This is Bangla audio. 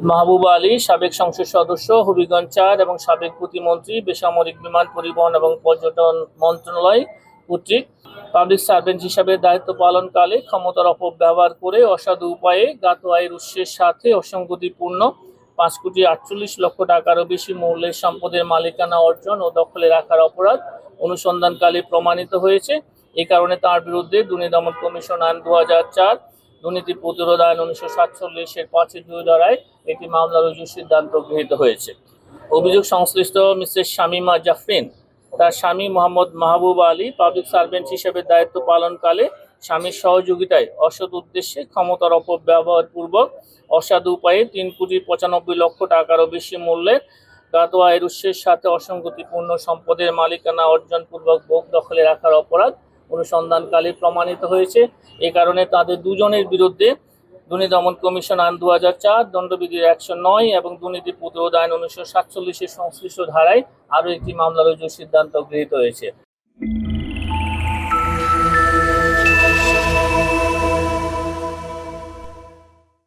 মাহবুব আলী, সাবেক সংসদ সদস্য, হবিগঞ্জ ৪ এবং সাবেক প্রতিমন্ত্রী, বেসামরিক বিমান পরিবহন এবং পর্যটন মন্ত্রণালয় কর্তৃক পাবলিক সার্ভেন্ট হিসাবে দায়িত্ব পালনকালে ক্ষমতার অপব্যবহার করে অসাধু উপায়ে জ্ঞাত আয়ের উৎসের সাথে অসঙ্গতিপূর্ণ ৫,৪৮,০০,০০০ টাকারও বেশি মূল্যের সম্পদের মালিকানা অর্জন ও দখলে রাখার অপরাধ অনুসন্ধানকালে প্রমাণিত হয়েছে। এ কারণে তার বিরুদ্ধে দুর্নীতি দমন কমিশন আইন ২০০৪, দুর্নীতি প্রতিরোধ আইন ১৯৪৭-এর ৫-২ ধারায় একটি মামলা রুজুর সিদ্ধান্ত গৃহীত হয়েছে। অভিযোগ সংশ্লিষ্ট মিসেস শামীমা জাফরিন তার স্বামী মোহাম্মদ মাহবুব আলী পাবলিক সার্ভেন্ট হিসেবে দায়িত্ব পালনকালে স্বামীর সহযোগিতায় অসৎ উদ্দেশ্যে ক্ষমতার অপব্যবহার পূর্বক অসাধু উপায়ে ৩,৯৫,০০,০০০ টাকারও বেশি মূল্যের জ্ঞাত আয়ের উৎসের সাথে অসঙ্গতিপূর্ণ সম্পদের মালিকানা অর্জন পূর্বক ভোগ দখলে রাখার অপরাধ অনুসন্ধানকালে প্রমাণিত হয়েছে। এ কারণে তাদের দুজনের বিরুদ্ধে দুর্নীতি দমন কমিশন আইন ২০০৪, দণ্ডবিধির ১০৯ এবং দুর্নীতি প্রতিরোধ আইন ১৯৪৭-এর সংশ্লিষ্ট ধারায় আরও একটি মামলা রুজুর সিদ্ধান্ত গৃহীত হয়েছে।